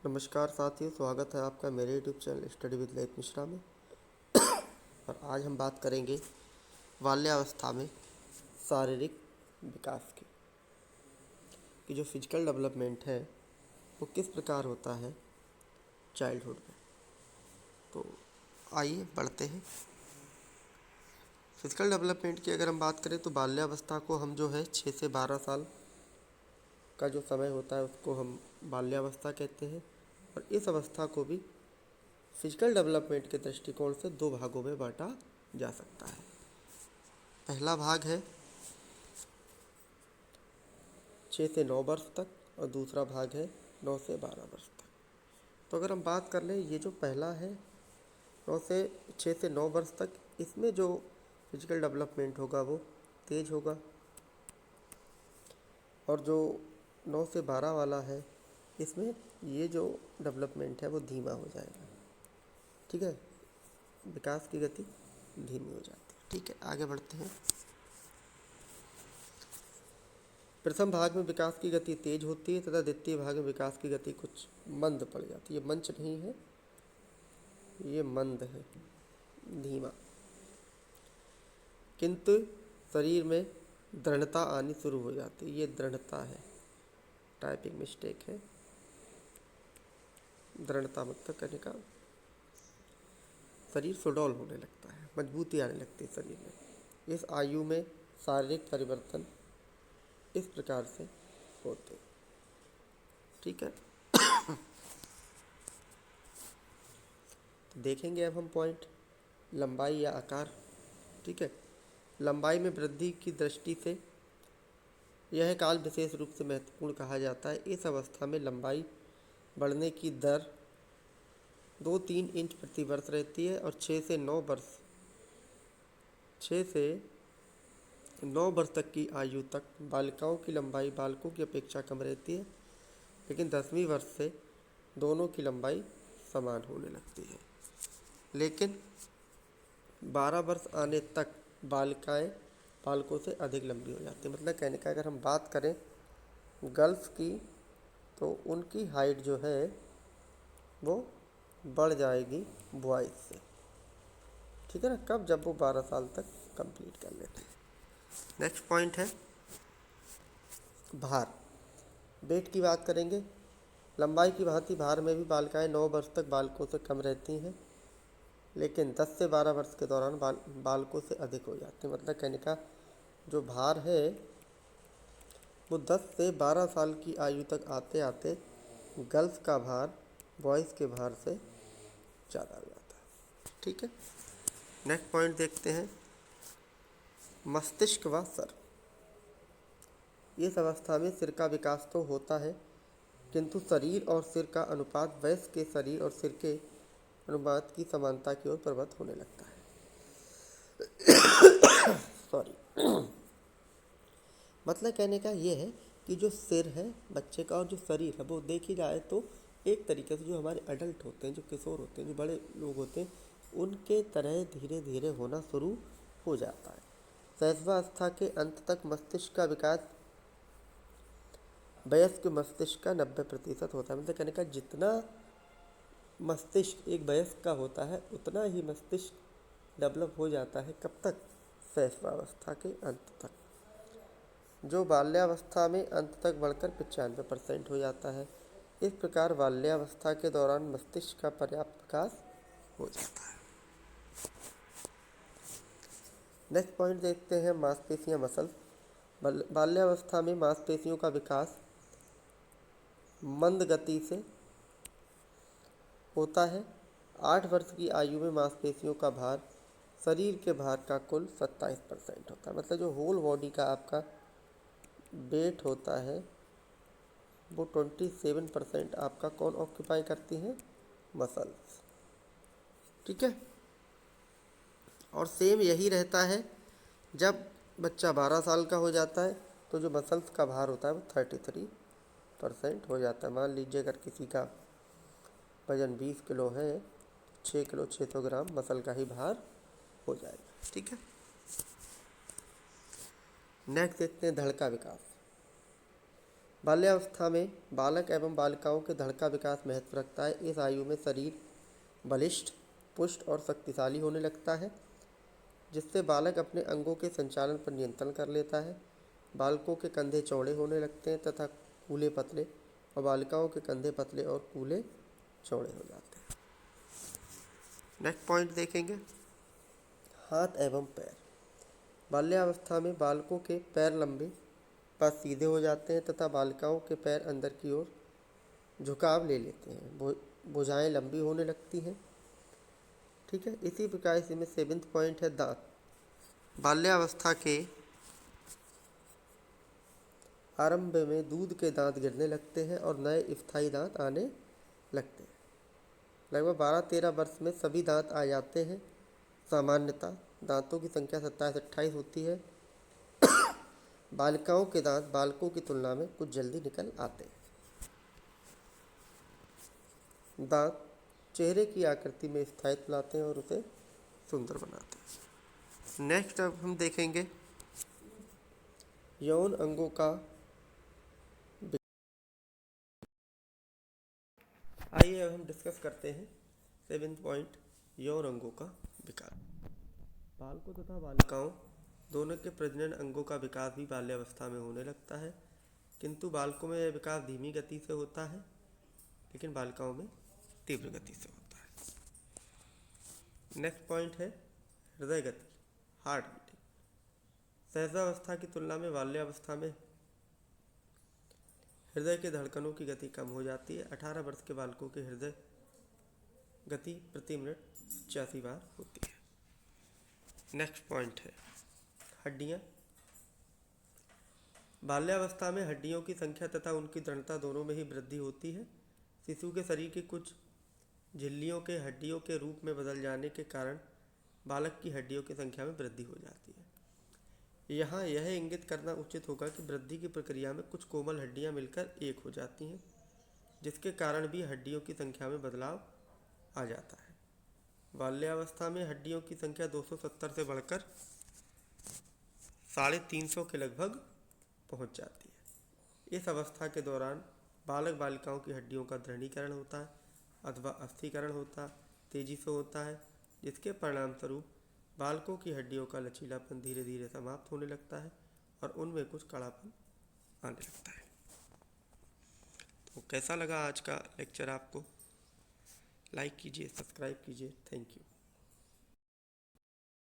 नमस्कार साथियों, स्वागत है आपका मेरे YouTube channel study with Lalit Mishra में। और आज हम बात करेंगे बाल्यावस्था में शारीरिक विकास की कि जो फिजिकल डेवलपमेंट है वो किस प्रकार होता है चाइल्डहुड में। तो आइए बढ़ते हैं। फिजिकल डेवलपमेंट की अगर हम बात करें तो बाल्यावस्था को हम जो है 6 से 12 साल का जो समय होता है उसको हम बाल्यावस्था कहते हैं। और इस अवस्था को भी फिजिकल डेवलपमेंट के दृष्टिकोण से 2 भागों में बांटा जा सकता है। पहला भाग है 6 से 9 वर्ष तक और दूसरा भाग है 9 से 12 वर्ष तक। तो अगर हम बात कर लें, ये जो पहला है 6 से 9 वर्ष तक, इसमें जो फिजिकल डेवलपमेंट होगा वो तेज होगा, और जो 9 से 12 वाला है इसमें ये जो डेवलपमेंट है वो धीमा हो जाएगा। ठीक है, विकास की गति धीमी हो जाती है। ठीक है, आगे बढ़ते हैं। प्रथम भाग में विकास की गति तेज होती है तथा द्वितीय भाग में विकास की गति कुछ मंद पड़ जाती है। ये मंच नहीं है, ये मंद है, धीमा। किंतु शरीर में दृढ़ता आनी शुरू हो जाती है। ये दृढ़ता है, टाइपिंग मिस्टेक है। दृढ़ता मतलब कहने का शरीर सुडौल होने लगता है, मजबूती आने लगती है शरीर में। इस आयु में शारीरिक परिवर्तन इस प्रकार से होते। ठीक है, तो देखेंगे अब हम पॉइंट लंबाई या आकार। ठीक है, लंबाई में वृद्धि की दृष्टि से यह काल विशेष रूप से महत्वपूर्ण कहा जाता है। इस अवस्था में लंबाई बढ़ने की दर 2-3 इंच प्रति वर्ष रहती है और 6 से 9 वर्ष तक की आयु तक बालिकाओं की लंबाई बालकों की अपेक्षा कम रहती है, लेकिन 10वीं वर्ष से दोनों की लंबाई समान होने लगती है। लेकिन 12 वर्ष आने तक बालिकाएं बालकों से अधिक लंबी हो जाती है। मतलब कहने का अगर हम बात करें गर्ल्स की, तो उनकी हाइट जो है वो बढ़ जाएगी बॉयज़ से। ठीक है ना, कब? जब वो 12 साल तक कंप्लीट कर लेते हैं। नेक्स्ट पॉइंट है भार। वेट की बात करेंगे। लंबाई की भांति भार में भी बालिकाएं 9 वर्ष तक बालकों से कम रहती हैं, लेकिन 10 से 12 वर्ष के दौरान बालकों से अधिक हो जाते हैं। मतलब कहने का जो भार है वो 10 से 12 साल की आयु तक आते आते गर्ल्स का भार बॉयज़ के भार से ज़्यादा हो जाता है। ठीक है, नेक्स्ट पॉइंट देखते हैं मस्तिष्क व सर। इस अवस्था में सिर का विकास तो होता है, किंतु शरीर और सिर का अनुपात वयस्क के शरीर और सिर के अनुपात की समानता की ओर प्रवृत्त होने लगता है। सॉरी मतलब कहने का ये है कि जो सिर है बच्चे का और जो शरीर है वो देखी जाए तो एक तरीके से जो हमारे अडल्ट होते हैं, जो किशोर होते हैं, जो बड़े लोग होते हैं, उनके तरह धीरे धीरे होना शुरू हो जाता है। शैशवावस्था के अंत तक मस्तिष्क का विकास वयस्क मस्तिष्क का 90% होता है। मतलब कहने का जितना मस्तिष्क एक वयस्क का होता है उतना ही मस्तिष्क डेवलप हो जाता है। कब तक? शैशवावस्था के अंत तक, जो बाल्यावस्था में अंत तक बढ़कर 95% हो जाता है। इस प्रकार बाल्यावस्था के दौरान मस्तिष्क का पर्याप्त विकास हो जाता है। नेक्स्ट पॉइंट देखते हैं मांसपेशियां, मसल। बाल्यावस्था में मांसपेशियों का विकास मंद गति से होता है। 8 वर्ष की आयु में मांसपेशियों का भार शरीर के भार का कुल 27% होता है। मतलब जो होल बॉडी का आपका वेट होता है वो 27% आपका कौन ऑक्यूपाई करती हैं? मसल्स। ठीक है, और सेम यही रहता है जब बच्चा 12 साल का हो जाता है तो जो मसल्स का भार होता है वो 33% हो जाता है। मान लीजिए अगर किसी का वजन 20 किलो है, 6 किलो 600 ग्राम मसल का ही भार हो जाएगा। ठीक है, नेक्स्ट देखते हैं धड़ का विकास। बाल्यावस्था में बालक एवं बालिकाओं के धड़ का विकास महत्व रखता है। इस आयु में शरीर बलिष्ठ, पुष्ट और शक्तिशाली होने लगता है, जिससे बालक अपने अंगों के संचालन पर नियंत्रण कर लेता है। बालकों के कंधे चौड़े होने लगते हैं तथा कूल्हे पतले, और बालिकाओं के कंधे पतले और कूल्हे चौड़े हो जाते हैं। नेक्स्ट पॉइंट देखेंगे, हाथ एवं पैर। बाल्यावस्था में बालकों के पैर लंबे व सीधे हो जाते हैं तथा बालिकाओं के पैर अंदर की ओर झुकाव ले लेते हैं। भुजाएं लंबी होने लगती हैं। ठीक है, इसी प्रकार इसी में 7वां पॉइंट है दांत। बाल्यावस्था के आरंभ में दूध के दांत गिरने लगते हैं और नए स्थायी दांत आने लगते हैं। लगभग 12-13 वर्ष में सभी दांत आ जाते हैं। सामान्यतः दांतों की संख्या 27-28 होती है। बालिकाओं के दांत बालकों की तुलना में कुछ जल्दी निकल आते हैं। दांत चेहरे की आकृति में स्थायित्व लाते हैं और उसे सुंदर बनाते हैं। नेक्स्ट अब हम देखेंगे यौन अंगों का। आइए अब हम डिस्कस करते हैं 7वां पॉइंट, यौन अंगों का विकास। बालकों तथा बालिकाओं दोनों के प्रजनन अंगों का विकास भी बाल्यावस्था में होने लगता है, किंतु बालकों में यह विकास धीमी गति से होता है, लेकिन बालिकाओं में तीव्र गति से होता है। नेक्स्ट पॉइंट है हृदय गति, हार्ट बीटिंग। सहजावस्था की तुलना में बाल्यावस्था में हृदय के धड़कनों की गति कम हो जाती है। 18 वर्ष के बालकों के हृदय गति प्रति मिनट 85 बार होती है। नेक्स्ट पॉइंट है हड्डियाँ। बाल्यावस्था में हड्डियों की संख्या तथा उनकी दृढ़ता दोनों में ही वृद्धि होती है। शिशु के शरीर की कुछ झिल्लियों के हड्डियों के रूप में बदल जाने के कारण बालक की हड्डियों की संख्या में वृद्धि हो जाती है। यहाँ यह इंगित करना उचित होगा कि वृद्धि की प्रक्रिया में कुछ कोमल हड्डियाँ मिलकर एक हो जाती हैं, जिसके कारण भी हड्डियों की संख्या में बदलाव आ जाता है। बाल्यावस्था में हड्डियों की संख्या 270 से बढ़कर 350 के लगभग पहुँच जाती है। इस अवस्था के दौरान बालक बालिकाओं की हड्डियों का दृढ़ीकरण होता है अथवा अस्थिकरण होता तेजी से होता है, जिसके परिणाम स्वरूप बालकों की हड्डियों का लचीलापन धीरे धीरे समाप्त होने लगता है और उनमें कुछ कड़ापन आने लगता है। तो कैसा लगा आज का लेक्चर आपको? लाइक कीजिए, सब्सक्राइब कीजिए। Thank you.